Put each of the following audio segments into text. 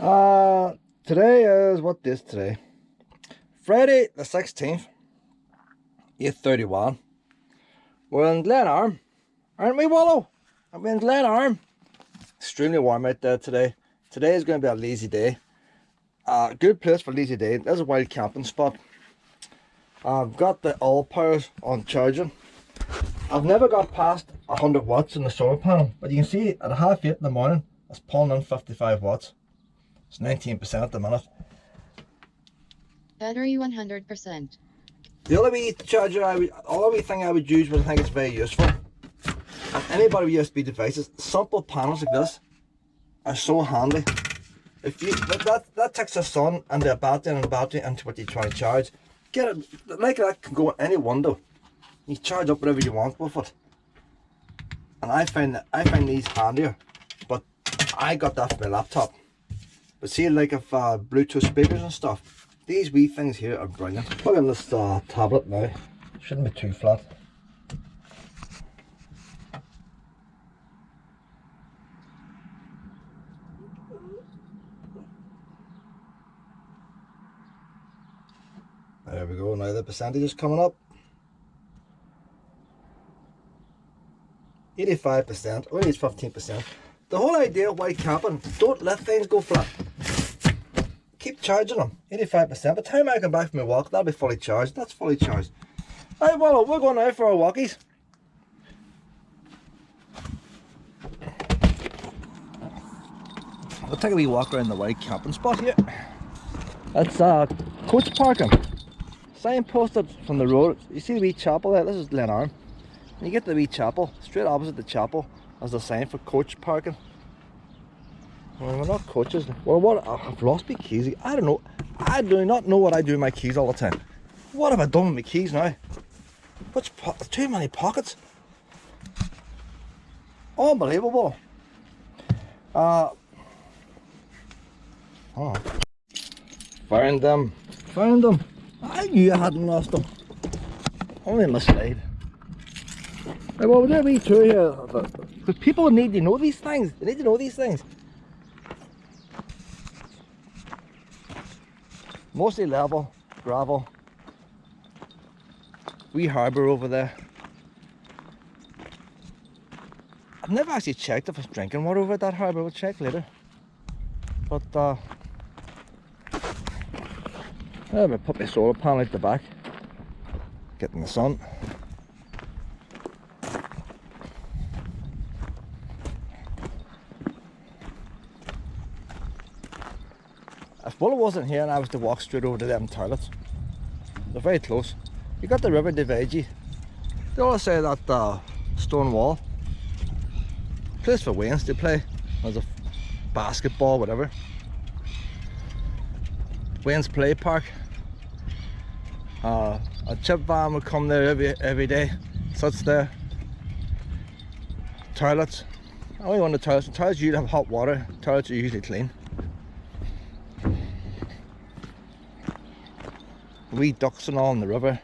Today is, what day is today? Friday the 16th, 8:31. We're in Glenarm, aren't we, Wallow? I'm in Glenarm. Extremely warm out there today. Today is going to be a lazy day. Good place for lazy day. There's a wild camping spot. I've got the all powers on charging. I've never got past 100 watts in the solar panel, but you can see at 8:30 in the morning, it's pulling in 55 watts. It's 19% at the minute. Battery 100%. The other wee charger, thing I would use, but I think it's very useful. And anybody with USB devices, simple panels like this are so handy. If you that takes the sun and the battery into what you're trying to charge. Get it like that, can go in any window. You charge up whatever you want with it. And I find these handier. But I got that for my laptop. But see, like if Bluetooth speakers and stuff, these wee things here are brilliant. Look at this tablet now. Shouldn't be too flat. There we go. Now the percentage is coming up. 85%. Only it's 15%. The whole idea of white camping, don't let things go flat. Keep charging them. 85%. By the time I come back from my walk, that'll be fully charged. That's fully charged. Alright, well, we're going out for our walkies. We'll take a wee walk around the white camping spot here. That's coach parking. Signposted from the road. You see the wee chapel there? This is Glenarm. You get the wee chapel, straight opposite the chapel as the sign for coach parking. Well, we're not coaches. Well, what? I've lost my keys. I don't know. I do not know what I do with my keys all the time. What have I done with my keys now? Too many pockets. Unbelievable. Oh. Found them. I knew I hadn't lost them. Only a mistake. Right, well, there we through here. Because people need to know these things. They need to know these things. Mostly level, gravel. Wee harbour over there. I've never actually checked if it's drinking water over at that harbour. We'll check later. But I'm gonna put my solar panel at the back. Get in the sun. If Willow wasn't here and I was to walk straight over to them toilets, they're very close. You got the river divide you. They always say that stone wall, place for Waynes to play. There's a basketball, whatever. Wayne's play park. A chip van would come there every day. Sits there. Toilets. I only want the toilets. The toilets usually have hot water. Toilets are usually clean. Wee ducks and all in the river.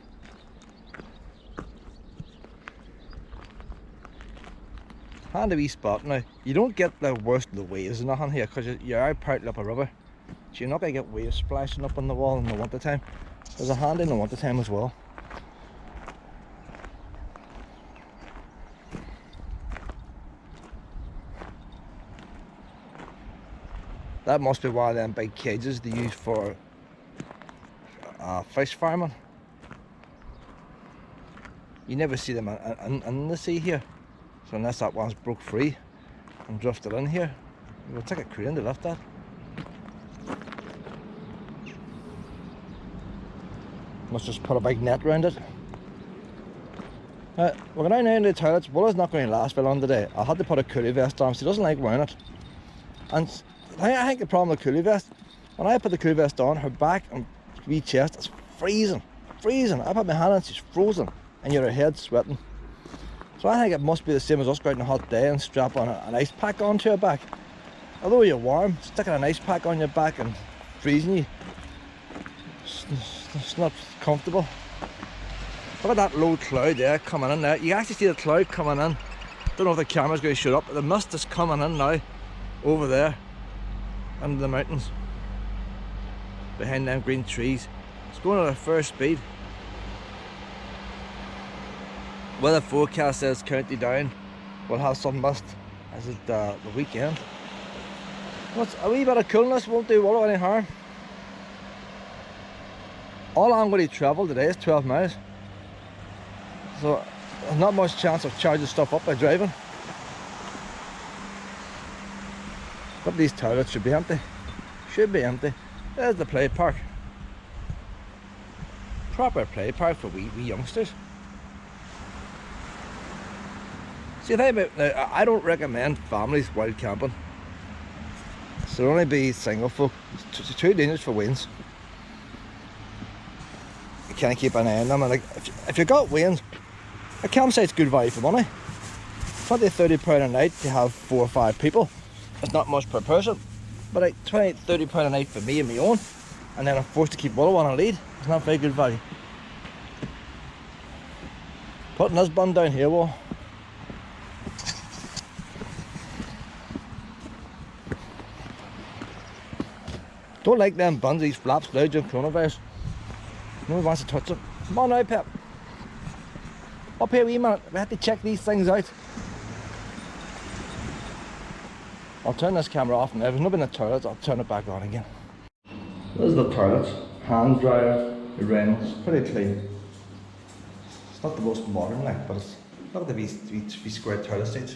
Handy wee spot now. You don't get the worst of the waves and nothing here because you're out partly up a river. So you're not going to get waves splashing up on the wall in the winter time. There's a handy in the winter time as well. That must be one of them big cages they use for fish farming. You never see them in the sea here, so unless that one's broke free and drifted in here, we'll take a crane to lift that. Must just put a big net around it. We're going down into the toilets. Willow's not going to last very long today. I had to put a coolie vest on. She doesn't like wearing it, and I think the problem with coolie vest, when I put the coolie vest on, her back and wee chest is freezing. I put my hand on, she's frozen, and your head's sweating. So I think it must be the same as us going on a hot day and strap on an ice pack onto your back. Although you're warm, sticking an ice pack on your back and freezing you, it's not comfortable. Look at that low cloud there coming in there. You can actually see the cloud coming in. Don't know if the camera's going to shoot up, but the mist is coming in now over there. under the mountains, behind them green trees. It's going at a fair speed. Weather forecast says County Down will have some mist as it the weekend. What's a wee bit of coolness won't do Wallow any harm. All I'm going to travel today is 12 miles, so there's not much chance of charging stuff up by driving. But these toilets should be empty. Should be empty. There's the play park. Proper play park for wee youngsters. See, the thing about now, I don't recommend families wild camping. So only be single folk. It's too dangerous for weans. You can't keep an eye on them. And like, if you got weans, a campsite's good value for money. £20–30 a night to have 4 or 5 people. It's not much per person, but like £20–30 a night for me and my own, and then I'm forced to keep Wallow on a lead. It's not very good value. Putting this bun down here, well, don't like them buns, these flaps now during coronavirus. No one wants to touch them. Come on now, Pep. Up here, wee man. We have to check these things out. I'll turn this camera off now. If there's nobody in the toilets, I'll turn it back on again. This is the toilets. Hand dryer, urinals, pretty clean. It's not the most modern like, but it's not the be square toilet seats.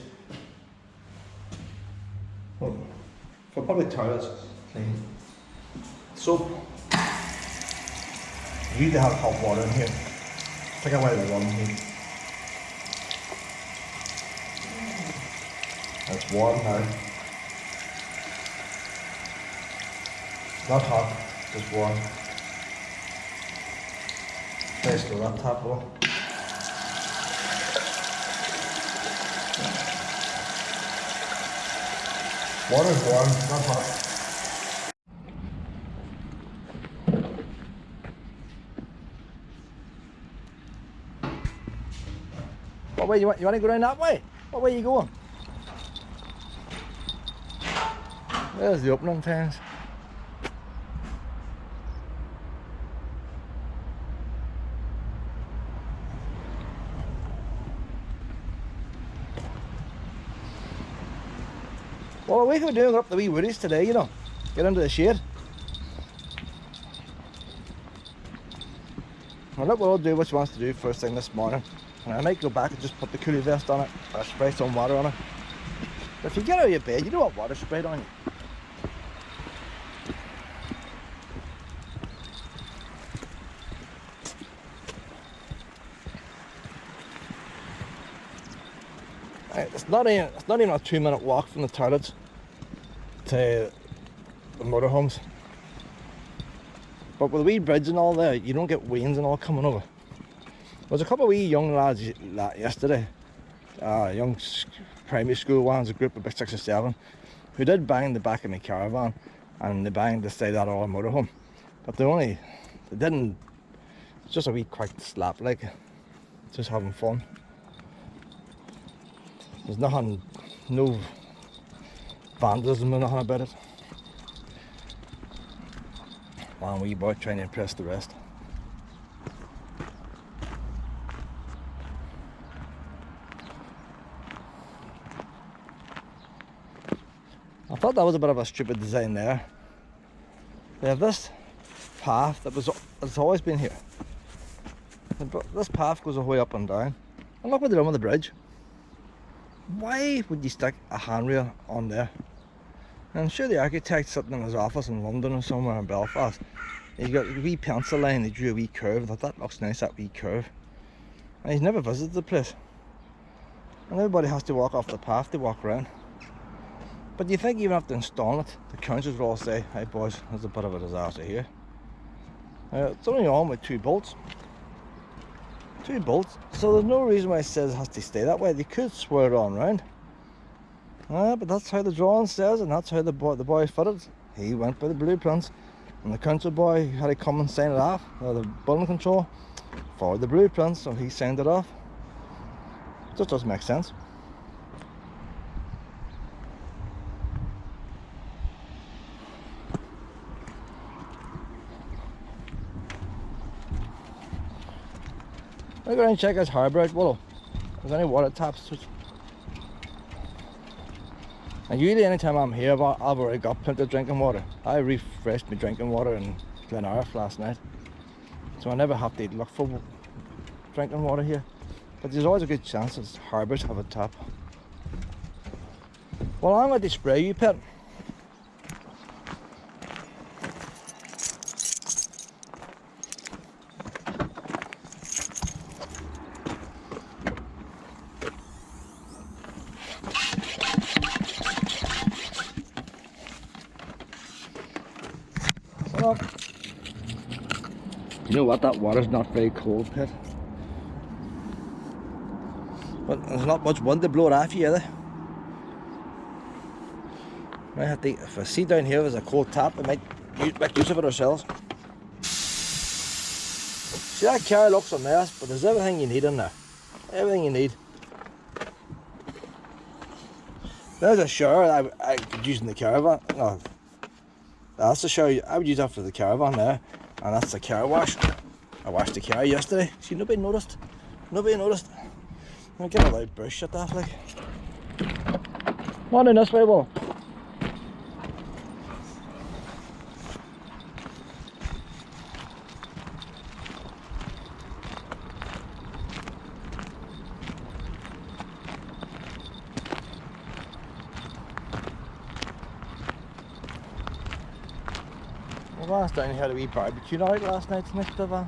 Well, for public toilets, clean. Soap. You need to have hot water in here. Take away the one here. It's warm now. Not hot, just warm. Very slow that tap on. Water's warm, not hot. What way you want to go down that way? What way are you going? There's the opening fence. Well, we could do up the wee woodies today, you know. Get into the shade. Well, look what I'll do, what she wants to do first thing this morning. And I might go back and just put the coolie vest on it, or spray some water on it. But if you get out of your bed, you don't want water sprayed on you. It's not even a 2-minute walk from the toilets to the motorhomes. But with the wee bridge and all there, you don't get wains and all coming over. There was a couple of wee young lads yesterday, young primary school ones, a group of about 6 or 7, who did bang the back of my caravan, and they banged the side of our motorhome. But they didn't, it's just a wee quick slap, like, just having fun. There's nothing, no vandalism or nothing about it. One wee boy trying to impress the rest. I thought that was a bit of a stupid design there. They have this path that's always been here. This path goes all the way up and down. And look what they're doing with the bridge. Why would you stick a handrail on there? And I'm sure the architect sitting in his office in London or somewhere in Belfast, he's got a wee pencil line, he drew a wee curve. I thought that looks nice, that wee curve. And he's never visited the place. And everybody has to walk off the path to walk around. But you think even after installing it, the councils will all say, hey boys, there's a bit of a disaster here. It's only on with 2 bolts. 2 bolts, so there's no reason why it says it has to stay that way. They could swear it on round. But that's how the drawing says, and that's how the boy fitted. He went by the blueprints, and the council boy had to come and sign it off. The building control followed the blueprints, so he signed it off. It just doesn't make sense. I'll go around and check this harbour out, Willow. If there's any water taps. And usually anytime I'm here, I've already got plenty of drinking water. I refreshed my drinking water in Glenarm last night, so I never have to look for drinking water here. But there's always a good chance that harbours have a tap. Well, I'm going to spray you, pet. You know what, that water's not very cold, pet. But there's not much wind to blow it off you either. Might have to, if I see down here there's a cold tap, we might make use of it ourselves. See, that car looks a mess, but there's everything you need in there. Everything you need. There's a shower I could use in the caravan. No, that's the shower I would use that for the caravan there. And that's the car wash. I washed the car yesterday. See, nobody noticed. Nobody noticed. I'll get a loud brush at that, like. Come on in this way, Will. Well, last down here had a wee barbecue night last night, next to that.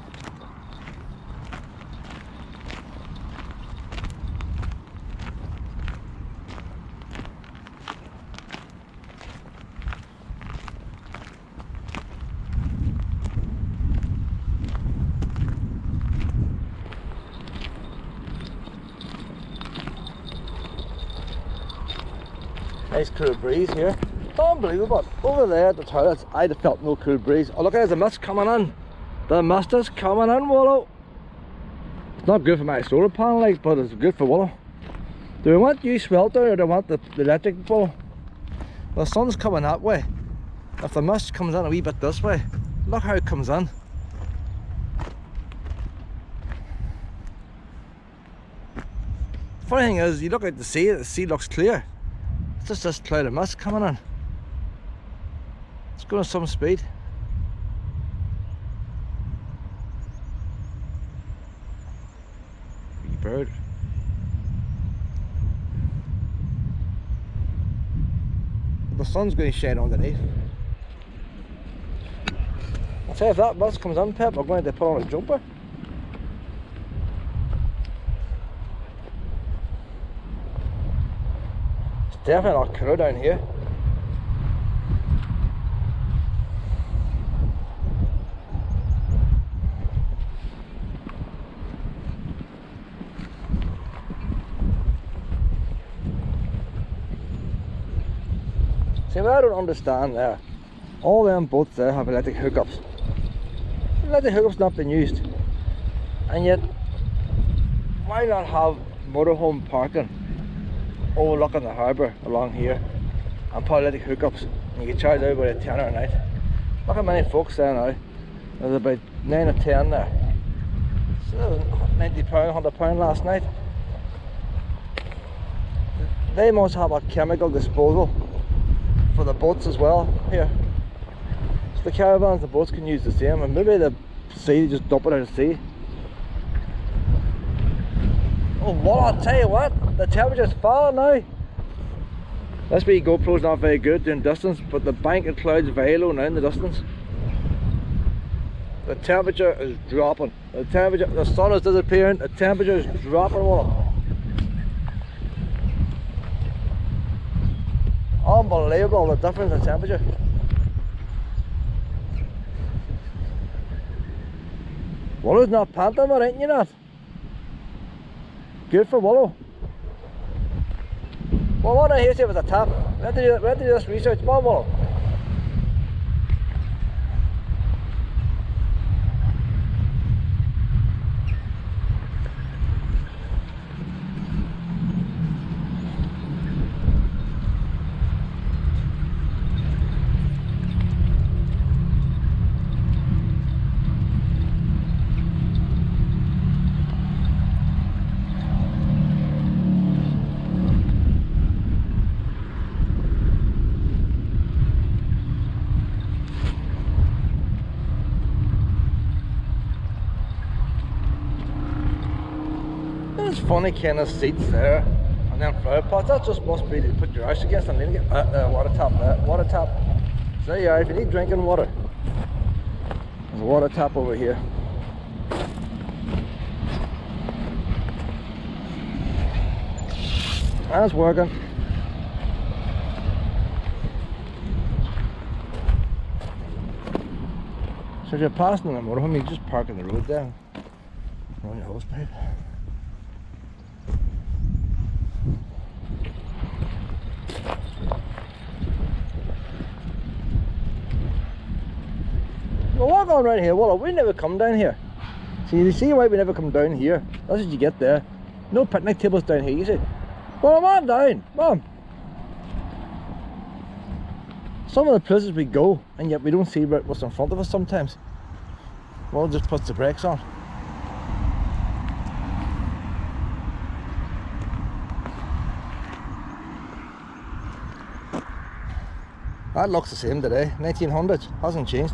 Nice cool breeze here. Unbelievable. Over there at the toilets, I'd have felt no cool breeze. Oh, look, there's a mist coming in. The mist is coming in, Willow. It's not good for my solar panel, like, but it's good for Willow. Do we want you swelter or do we want the electric bulb? The sun's coming that way. If the mist comes in a wee bit this way, look how it comes in. Funny thing is, you look at the sea looks clear. It's just this cloud of mist coming in. It's going at some speed. Wee bird. The sun's going to shine underneath. I'll tell you, if that mist comes in, Pep, I'm going to put on a jumper. Definitely not cool down here. See, what I don't understand there, all them boats there have electric hookups. Electric hookups not been used, and yet why not have motorhome parking overlooking the harbour along here and put electric hookups, and you can charge everybody a tenner a night. Look how many folks there now. There's about 9 or 10 there. So £90, £100 last night. They must have a chemical disposal for the boats as well here. So the caravans, the boats can use the same, and maybe the sea, just dump it out of the sea. Oh, well, I'll tell you what, the temperature's falling now. This wee GoPro's not very good doing distance, but the bank of clouds is very low now in the distance. The temperature is dropping. The sun is disappearing, the temperature is dropping. Unbelievable, the difference in temperature. Willow's not panting, but ain't you not? Good for Willow. Well, I want to hear see if it's a tap. We have to do this research. Come on, Willow. There's funny kind of seats there, and then flower pots. That just must be to put your house against and then get water tap there. Water tap. So there you are, if you need drinking water. There's a water tap over here. That's working. So if you're passing in a motorhome, you just park in the road there. Run your hose pipe. We'll walk on right here. Well, we never come down here. See, you see why we never come down here? That's what you get there. No picnic tables down here, you see. Well, I'm on down. Mom. Some of the places we go, and yet we don't see what's in front of us sometimes. Well, just puts the brakes on. That looks the same today. 1900s, hasn't changed.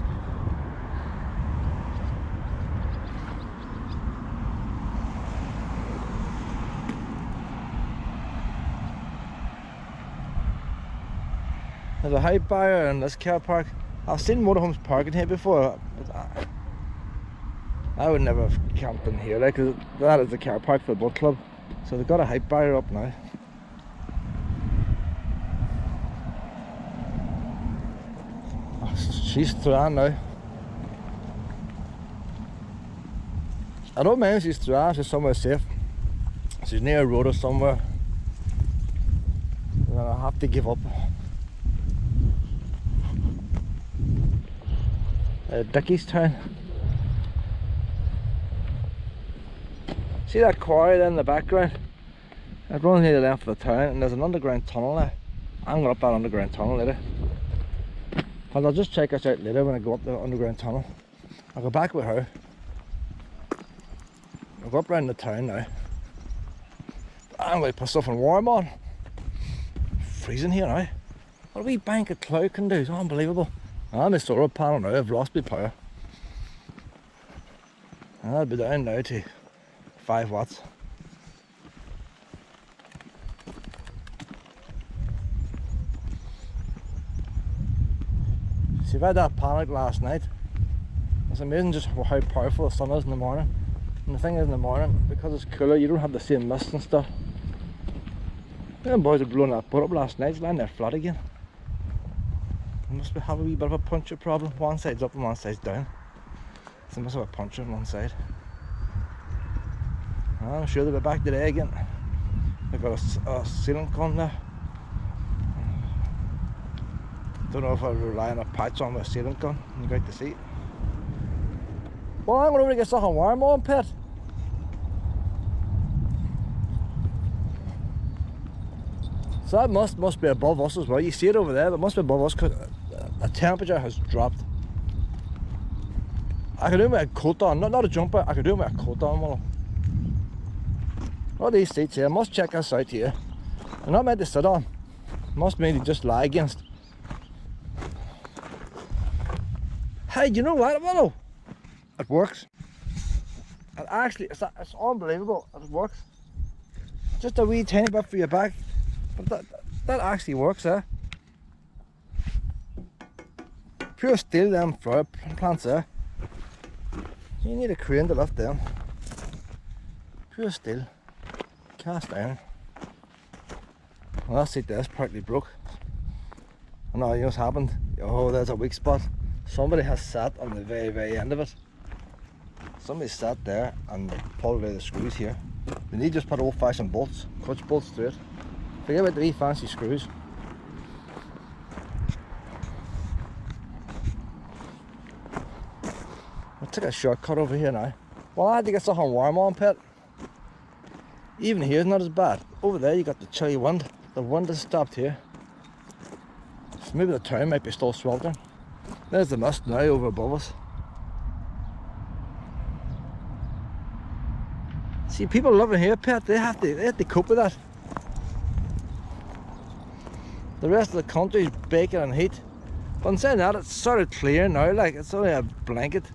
There's a height barrier in this car park. I've seen motorhomes parking here before, but I would never have camped in here, like, that is the car park for the boat club. So they've got a height barrier up now. Oh, she's through now. I don't mind if she's through, she's somewhere safe. She's near a road or somewhere. And then I'll have to give up. Dickie's Town. See that quarry there in the background? It runs near the length of the town, and there's an underground tunnel there. I'm going up that underground tunnel later. But I'll just check this out later when I go up the underground tunnel. I'll go back with her. I'll go up around the town now. I'm going to put something warm on. Freezing here now. What a wee bank of cloud can do, it's unbelievable. I'm a solar panel now, I've lost my power. And I'll be down now to 5 watts. See, if I had that panic last night, it's amazing just how powerful the sun is in the morning. And the thing is, in the morning, because it's cooler, you don't have the same mist and stuff. Them boys are blowing that boat up last night, it's lying there flat again. Must have a wee bit of a puncture problem. One side's up and one side's down. So they must have a puncture on one side. I'm sure they'll be back today again. They've got a sealant gun there. Don't know if I'll rely on a patch on with a sealant gun. You got to see. Well, I'm going over to get something warm on, pet. So that must be above us as well. You see it over there, but it must be above us because the temperature has dropped. I could do it with a coat on, not a jumper, I could do it with a coat on. Well, all these seats here, I must check this out here. They're not meant to sit on, must mean to just lie against. Hey, do you know what, Willow? It works. It actually, it's unbelievable, it works. Just a wee tiny bit for your back. But that actually works, eh? Pure steel, them flower plants there. You need a crane to lift them. Pure steel. Cast iron. Well, that seat there's partly broke. I know, you know what's happened? Oh, there's a weak spot. Somebody has sat on the very end of it. Somebody sat there and pulled away the screws here. They need just put old-fashioned bolts, clutch bolts through it. Forget about the wee fancy screws. I'll take a shortcut over here now. Well, I had to get something warm on, pet. Even here is not as bad. Over there you got the chilly wind. The wind has stopped here. So maybe the town might be still sweltering. There's the mist now over above us. See, people living here, pet, they have to cope with that. The rest of the country is baking in heat. But in saying that, it's sort of clear now, like it's only a blanket.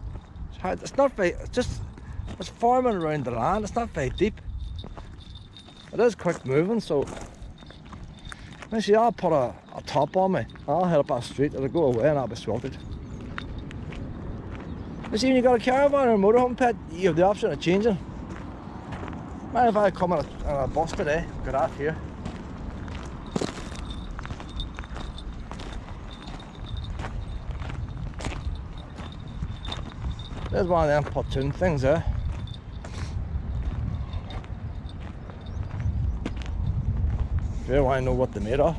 It's not very, it's forming around the land, it's not very deep. it is quick moving, so you see, I'll put a top on me, I'll head up that street, it'll go away and I'll be sweltered. You see, when you got a caravan or a motorhome pit, you have the option of changing. Mind if I come on a bus today, get out here. There's one of them pontoon things there. If you want to know what they're made of.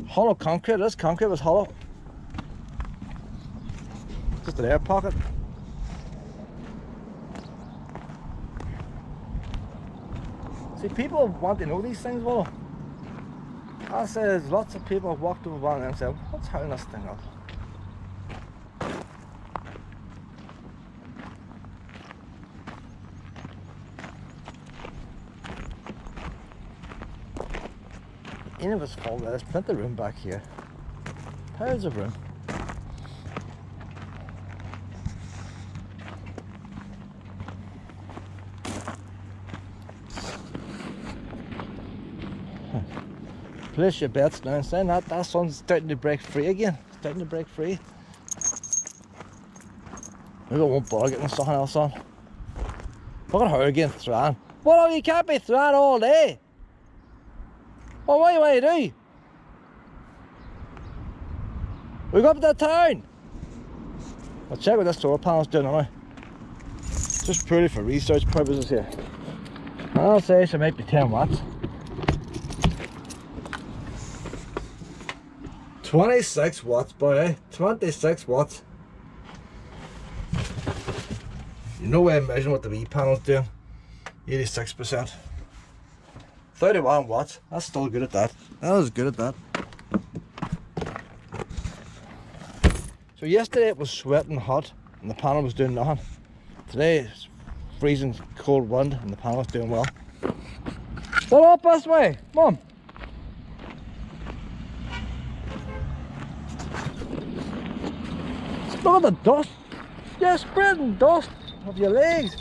Hollow concrete, this concrete was hollow. Just an air pocket. See, people want to know these things, well. I say there's lots of people have walked over one and said, what's holding this thing up? Any of us full, there's plenty of room back here. Piles of room. Place your bets now and saying that sun's starting to break free again. Starting to break free. Maybe I won't bother getting something else on. Look at her again, throwing. Well, you can't be throwing all day. Well, what do you want to do? We go up to the town. I'll check what this solar panel's doing now. Just purely for research purposes here. I'll say she might be 10 watts. 26 watts, boy, eh? 26 watts. No way of measuring what the wee panel's doing. 86%. 31 watts. That's still good at that. That was good at that. So yesterday it was sweating hot and the panel was doing nothing. Today it's freezing cold wind and the panel is doing well. Get up this way, come on. Look at the dust. You're spreading dust of your legs.